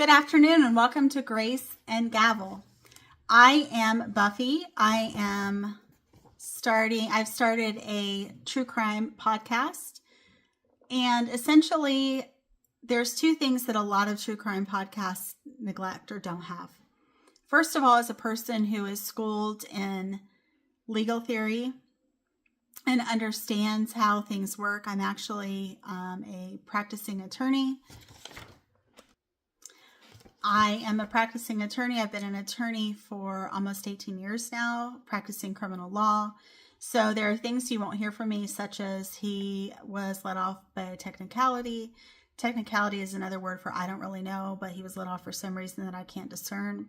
Good afternoon and welcome to Grace and Gavel. I am Buffy. I've started a true crime podcast, and essentially there's two things that a lot of true crime podcasts neglect or don't have. First of all, as a person who is schooled in legal theory and understands how things work, I'm actually a practicing attorney. I am a practicing attorney. I've been an attorney for almost 18 years now, practicing criminal law. So there are things you won't hear from me, such as he was let off by a technicality. Technicality is another word for I don't really know, but he was let off for some reason that I can't discern.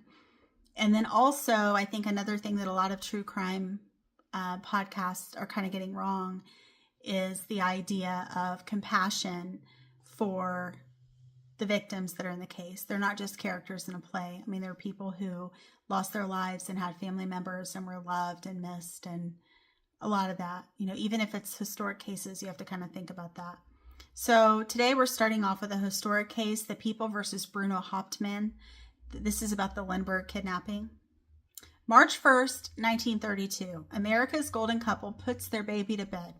And then also, I think another thing that a lot of true crime podcasts are kind of getting wrong is the idea of compassion for the victims that are in the case. They're not just characters in a play. I mean, there are people who lost their lives and had family members and were loved and missed, and a lot of that. You know, even if it's historic cases, you have to kind of think about that. So today we're starting off with a historic case, the People versus Bruno Hauptmann. This is about the Lindbergh kidnapping. March 1st, 1932, America's golden couple puts their baby to bed.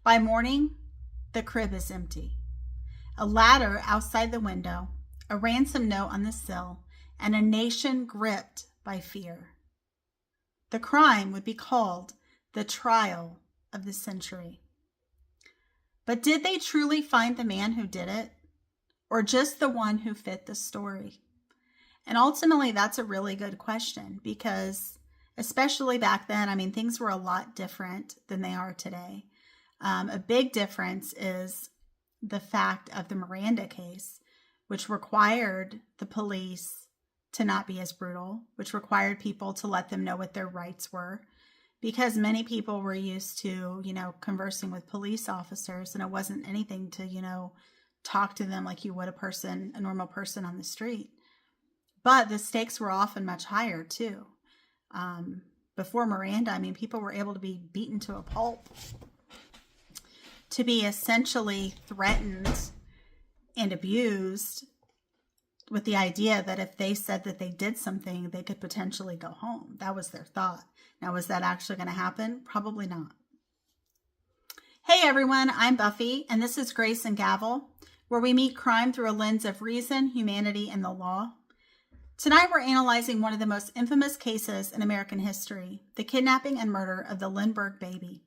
By morning, the crib is empty. A ladder outside the window, a ransom note on the sill, and a nation gripped by fear. The crime would be called the trial of the century. But did they truly find the man who did it, or just the one who fit the story? And ultimately, that's a really good question, because especially back then, I mean, things were a lot different than they are today. A big difference is the fact of the Miranda case, which required the police to not be as brutal, which required people to let them know what their rights were, because many people were used to, conversing with police officers, and it wasn't anything to, talk to them like you would a normal person on the street. But the stakes were often much higher too. Before Miranda, I mean, people were able to be beaten to a pulp, to be essentially threatened and abused with the idea that if they said that they did something, they could potentially go home. That was their thought. Now, was that actually going to happen? Probably not. Hey everyone, I'm Buffy, and this is Grace and Gavel, where we meet crime through a lens of reason, humanity, and the law. Tonight we're analyzing one of the most infamous cases in American history, the kidnapping and murder of the Lindbergh baby.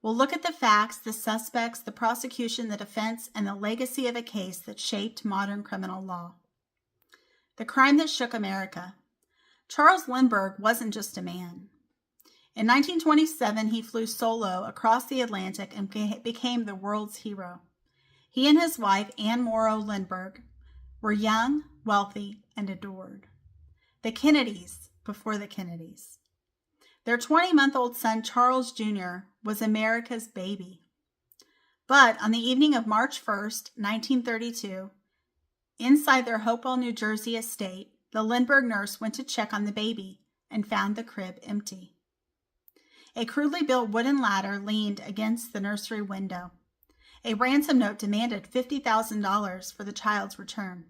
We'll look at the facts, the suspects, the prosecution, the defense, and the legacy of a case that shaped modern criminal law. The crime that shook America. Charles Lindbergh wasn't just a man. In 1927, he flew solo across the Atlantic and became the world's hero. He and his wife, Anne Morrow Lindbergh, were young, wealthy, and adored. The Kennedys before the Kennedys. Their 20-month-old son, Charles Jr., was America's baby. But on the evening of March 1st, 1932, inside their Hopewell, New Jersey estate, the Lindbergh nurse went to check on the baby and found the crib empty. A crudely built wooden ladder leaned against the nursery window. A ransom note demanded $50,000 for the child's return.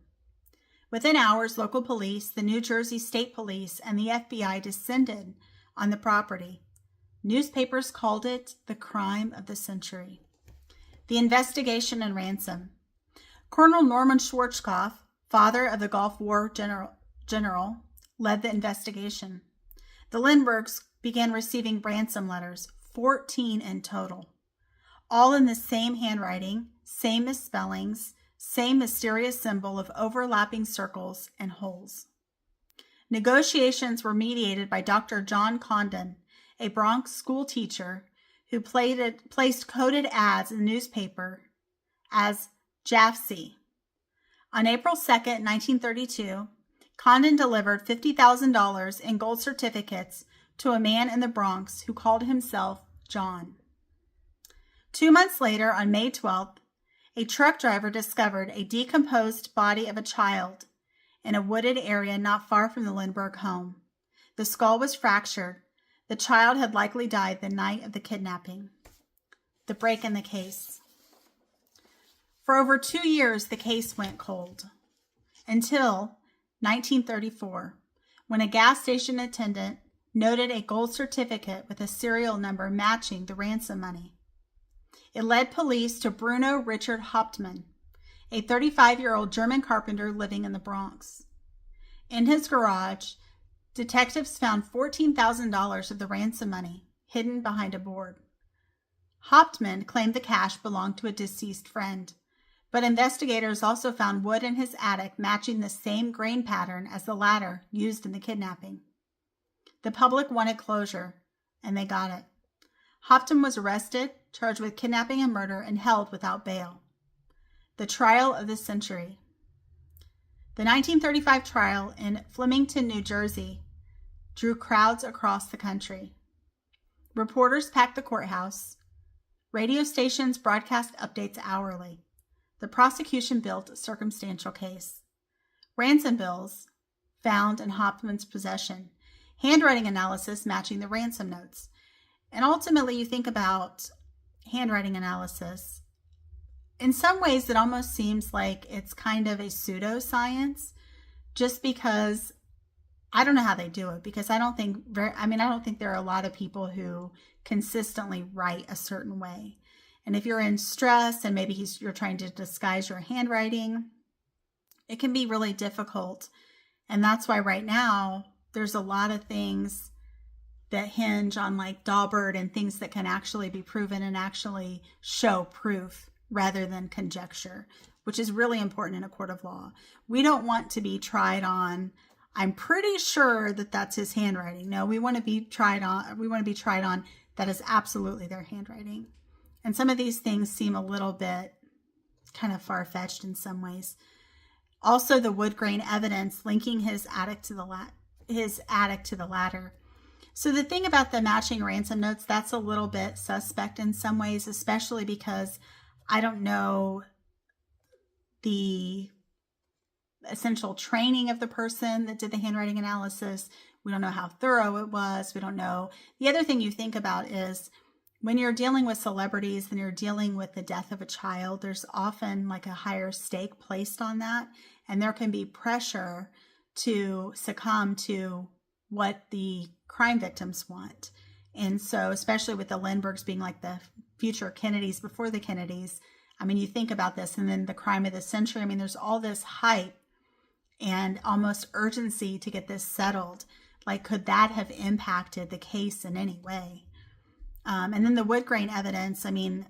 Within hours, local police, the New Jersey State Police, and the FBI descended on the property. Newspapers called it the crime of the century. The investigation and ransom. Colonel Norman Schwarzkopf, father of the Gulf War general, led the investigation. The Lindberghs began receiving ransom letters, 14 in total, all in the same handwriting, same misspellings, same mysterious symbol of overlapping circles and holes. Negotiations were mediated by Dr. John Condon, a Bronx school teacher who placed coded ads in the newspaper as JAFC. On April 2nd, 1932, Condon delivered $50,000 in gold certificates to a man in the Bronx who called himself John. 2 months later, on May 12th, a truck driver discovered a decomposed body of a child in a wooded area not far from the Lindbergh home. The skull was fractured. The child had likely died the night of the kidnapping. The break in the case. For over 2 years, the case went cold. until 1934, when a gas station attendant noted a gold certificate with a serial number matching the ransom money. It led police to Bruno Richard Hauptmann, a 35-year-old German carpenter living in the Bronx. In his garage, detectives found $14,000 of the ransom money hidden behind a board. Hauptmann claimed the cash belonged to a deceased friend, but investigators also found wood in his attic matching the same grain pattern as the ladder used in the kidnapping. The public wanted closure, and they got it. Hauptmann was arrested, charged with kidnapping and murder, and held without bail. The trial of the century. The 1935 trial in Flemington, New Jersey, drew crowds across the country. Reporters packed the courthouse. Radio stations broadcast updates hourly. The prosecution built a circumstantial case. Ransom bills found in Hauptmann's possession. Handwriting analysis matching the ransom notes. And ultimately, you think about handwriting analysis. In some ways, it almost seems like it's kind of a pseudoscience, just because I don't know how they do it, because I don't think there are a lot of people who consistently write a certain way. And if you're in stress and maybe you're trying to disguise your handwriting, it can be really difficult. And that's why right now there's a lot of things that hinge on like Daubert and things that can actually be proven and actually show proof rather than conjecture, which is really important in a court of law. We don't want to be tried on, I'm pretty sure that that's his handwriting. No, we want to be tried on that is absolutely their handwriting. And some of these things seem a little bit kind of far-fetched in some ways. Also, the wood grain evidence linking his attic to the ladder. So the thing about the matching ransom notes, that's a little bit suspect in some ways, especially because I don't know the essential training of the person that did the handwriting analysis. We don't know how thorough it was. We don't know. The other thing you think about is when you're dealing with celebrities and you're dealing with the death of a child, there's often like a higher stake placed on that. And there can be pressure to succumb to what the crime victims want. And so, especially with the Lindberghs being like the future Kennedys before the Kennedys, I mean, you think about this, and then the crime of the century. I mean, there's all this hype and almost urgency to get this settled. Like, could that have impacted the case in any way? And then the wood grain evidence, I mean,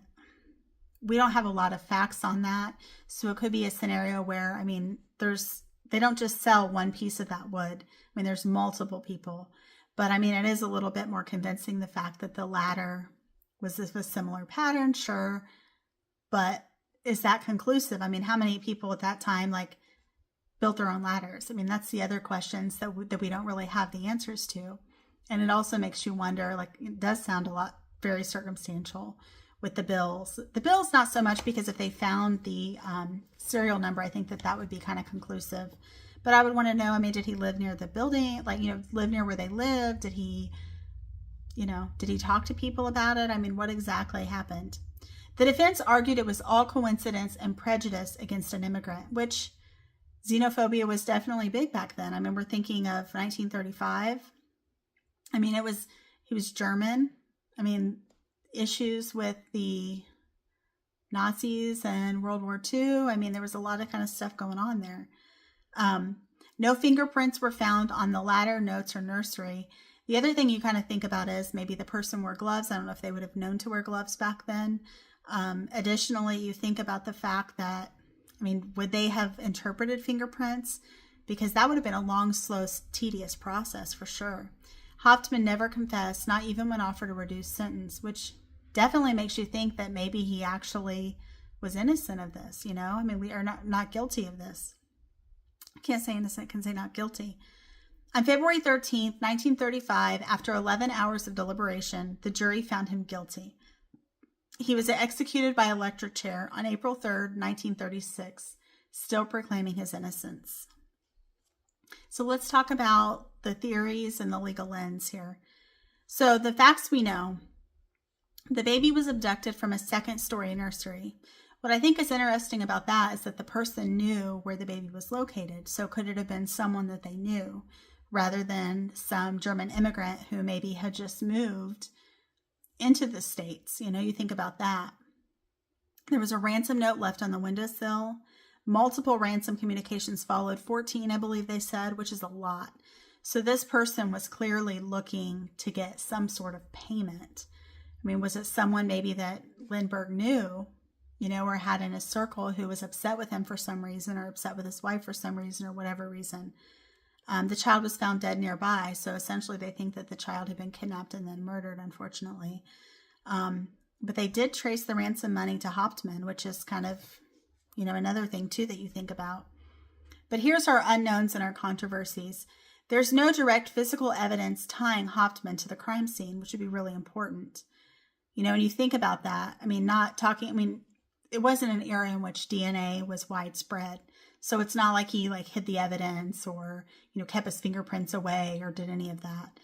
we don't have a lot of facts on that. So it could be a scenario where, I mean, they don't just sell one piece of that wood. I mean, there's multiple people. But I mean, it is a little bit more convincing, the fact that the ladder was of a similar pattern, sure. But is that conclusive? I mean, how many people at that time like built their own ladders? I mean, that's the other questions that we don't really have the answers to. And it also makes you wonder, like, it does sound a lot very circumstantial with the bills. The bills, not so much, because if they found the serial number, I think that would be kind of conclusive. But I would want to know, I mean, did he live near the building? Like, live near where they lived? Did he talk to people about it? I mean, what exactly happened? The defense argued it was all coincidence and prejudice against an immigrant, which xenophobia was definitely big back then. I mean, we're thinking of 1935. I mean, he was German. I mean, issues with the Nazis and World War II. I mean, there was a lot of kind of stuff going on there. No fingerprints were found on the ladder, notes, or nursery. The other thing you kind of think about is maybe the person wore gloves. I don't know if they would have known to wear gloves back then. Additionally, you think about the fact that, I mean, would they have interpreted fingerprints? Because that would have been a long, slow, tedious process for sure. Hauptmann never confessed, not even when offered a reduced sentence, which definitely makes you think that maybe he actually was innocent of this, I mean, we are not guilty of this. I can't say innocent, can say not guilty. On February 13th, 1935, after 11 hours of deliberation, the jury found him guilty. He was executed by electric chair on April 3rd, 1936, still proclaiming his innocence. So let's talk about the theories and the legal lens here. So the facts we know: the baby was abducted from a second-story nursery. What I think is interesting about that is that the person knew where the baby was located. So could it have been someone that they knew rather than some German immigrant who maybe had just moved into the States? You know, you think about that. There was a ransom note left on the windowsill. Multiple ransom communications followed, 14, I believe they said, which is a lot. So this person was clearly looking to get some sort of payment. I mean, was it someone maybe that Lindbergh knew, you know, or had in his circle who was upset with him for some reason, or upset with his wife for some reason, or whatever reason? The child was found dead nearby. So essentially they think that the child had been kidnapped and then murdered, unfortunately. But they did trace the ransom money to Hauptmann, which is kind of, you know, another thing too that you think about. But here's our unknowns and our controversies. There's no direct physical evidence tying Hauptmann to the crime scene, which would be really important. You know, when you think about that, I mean, it wasn't an era in which DNA was widespread. So it's not like he hid the evidence or, you know, kept his fingerprints away or did any of that.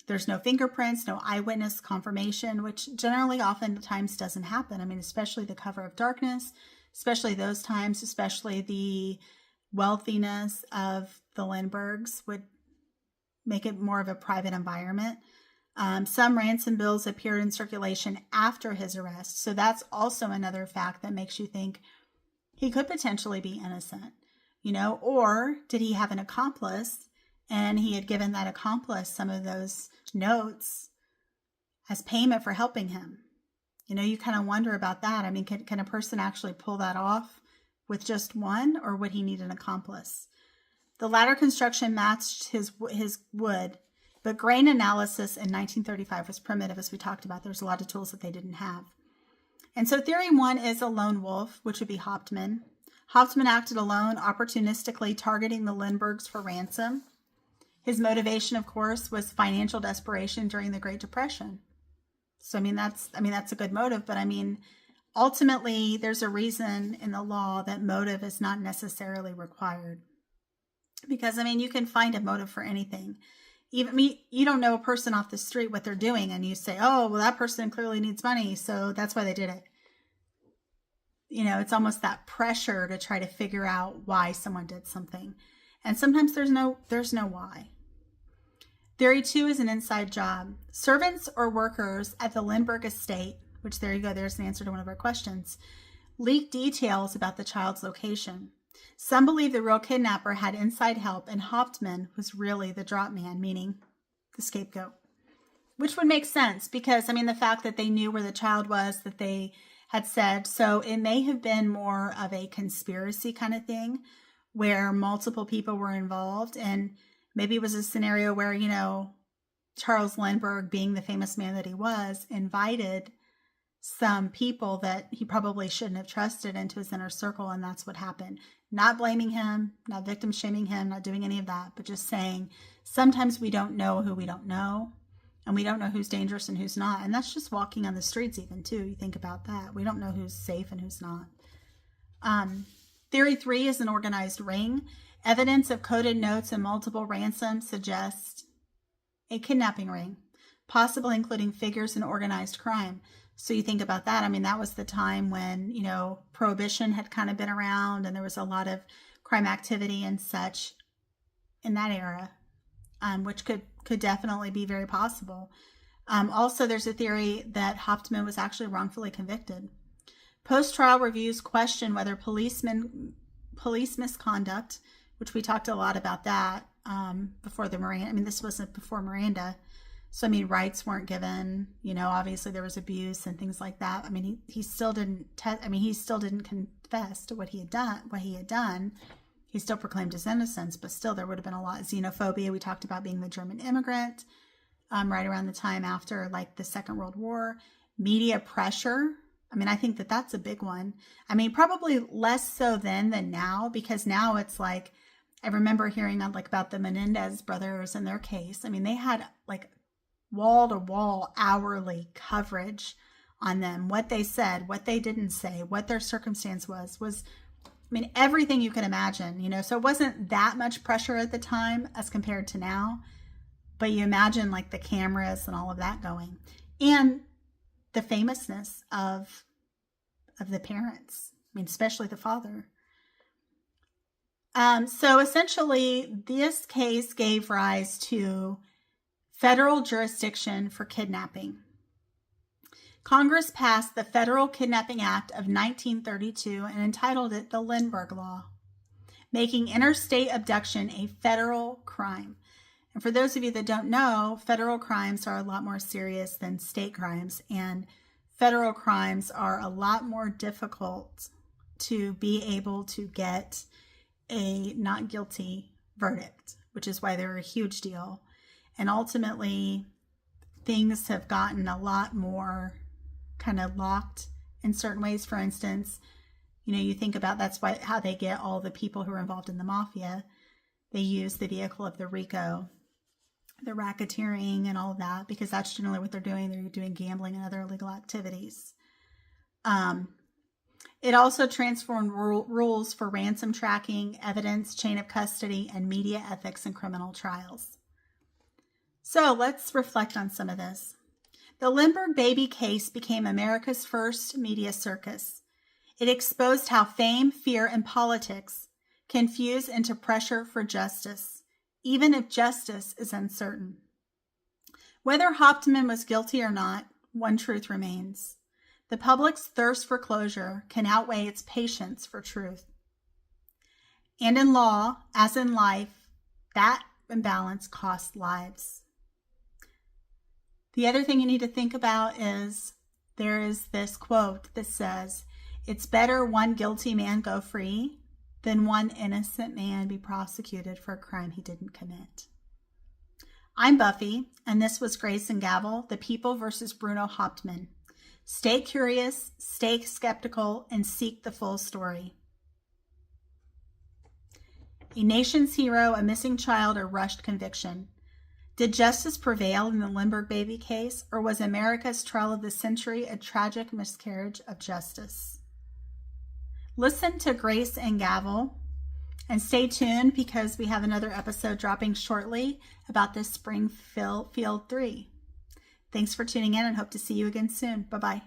There's no fingerprints, no eyewitness confirmation, which generally oftentimes doesn't happen. I mean, especially the cover of darkness, especially those times, especially the wealthiness of the Lindberghs would make it more of a private environment. Some ransom bills appeared in circulation after his arrest. So that's also another fact that makes you think he could potentially be innocent, you know, or did he have an accomplice and he had given that accomplice some of those notes as payment for helping him? You know, you kind of wonder about that. I mean, can a person actually pull that off with just one, or would he need an accomplice? The ladder construction matched his wood, but grain analysis in 1935 was primitive, as we talked about. There's a lot of tools that they didn't have. And so theory one is a lone wolf, which would be Hauptmann. Hauptmann acted alone, opportunistically targeting the Lindberghs for ransom. His motivation, of course, was financial desperation during the Great Depression. So, I mean, that's a good motive, but I mean, ultimately, there's a reason in the law that motive is not necessarily required. Because, I mean, you can find a motive for anything. Even you don't know a person off the street what they're doing, and you say, oh, well, that person clearly needs money, so that's why they did it. You know, it's almost that pressure to try to figure out why someone did something. And sometimes there's no why. Theory two is an inside job. Servants or workers at the Lindbergh estate, which there you go, there's an answer to one of our questions, leaked details about the child's location. Some believe the real kidnapper had inside help and Hauptmann was really the drop man, meaning the scapegoat. Which would make sense because, I mean, the fact that they knew where the child was, that they had said, so it may have been more of a conspiracy kind of thing where multiple people were involved, and maybe it was a scenario where, you know, Charles Lindbergh, being the famous man that he was, invited some people that he probably shouldn't have trusted into his inner circle, and that's what happened. Not blaming him, not victim shaming him, not doing any of that, but just saying sometimes we don't know who we don't know, and we don't know who's dangerous and who's not. And that's just walking on the streets even too. You think about that. We don't know who's safe and who's not. Theory three is an organized ring. Evidence of coded notes and multiple ransoms suggests a kidnapping ring, possibly including figures in organized crime. So you think about that. I mean, that was the time when, you know, Prohibition had kind of been around and there was a lot of crime activity and such in that era, which could definitely be very possible. Also, there's a theory that Hauptmann was actually wrongfully convicted. Post-trial reviews question whether police misconduct, which we talked a lot about that before the Miranda. I mean, this wasn't before Miranda. So, I mean, rights weren't given, you know, obviously there was abuse and things like that. I mean, he still didn't, he still didn't confess to what he had done. He still proclaimed his innocence, but still there would have been a lot of xenophobia. We talked about being the German immigrant right around the time after, like, the Second World War. Media pressure. I mean, I think that that's a big one. I mean, probably less so then than now, because now it's like, I remember hearing like about the Menendez brothers and their case. I mean, they had like wall-to-wall hourly coverage on them, what they said, what they didn't say, what their circumstance was, I mean, everything you can imagine, you know, so it wasn't that much pressure at the time as compared to now, but you imagine like the cameras and all of that going, and the famousness of of the parents. I mean, especially the father. So essentially, this case gave rise to federal jurisdiction for kidnapping. Congress passed the Federal Kidnapping Act of 1932 and entitled it the Lindbergh Law, making interstate abduction a federal crime. And for those of you that don't know, federal crimes are a lot more serious than state crimes, and federal crimes are a lot more difficult to be able to get a not guilty verdict, which is why they're a huge deal. And ultimately, things have gotten a lot more kind of locked in certain ways. For instance, you think about that's why how they get all the people who are involved in the mafia. They use the vehicle of the RICO, the racketeering and all of that, because that's generally what they're doing. They're doing gambling and other illegal activities. It also transformed rules for ransom tracking, evidence, chain of custody, and media ethics in criminal trials. So let's reflect on some of this. The Lindbergh baby case became America's first media circus. It exposed how fame, fear, and politics can fuse into pressure for justice, even if justice is uncertain. Whether Hauptmann was guilty or not, one truth remains. The public's thirst for closure can outweigh its patience for truth. And in law, as in life, that imbalance costs lives. The other thing you need to think about is there is this quote that says, "It's better one guilty man go free than one innocent man be prosecuted for a crime he didn't commit." I'm Buffy, and this was Grace and Gavel, The People versus Bruno Hauptmann. Stay curious, stay skeptical, and seek the full story. A nation's hero, a missing child, or rushed conviction. Did justice prevail in the Lindbergh baby case, or was America's trial of the century a tragic miscarriage of justice? Listen to Grace and Gavel, and stay tuned because we have another episode dropping shortly about this Springfield 3. Thanks for tuning in and hope to see you again soon. Bye-bye.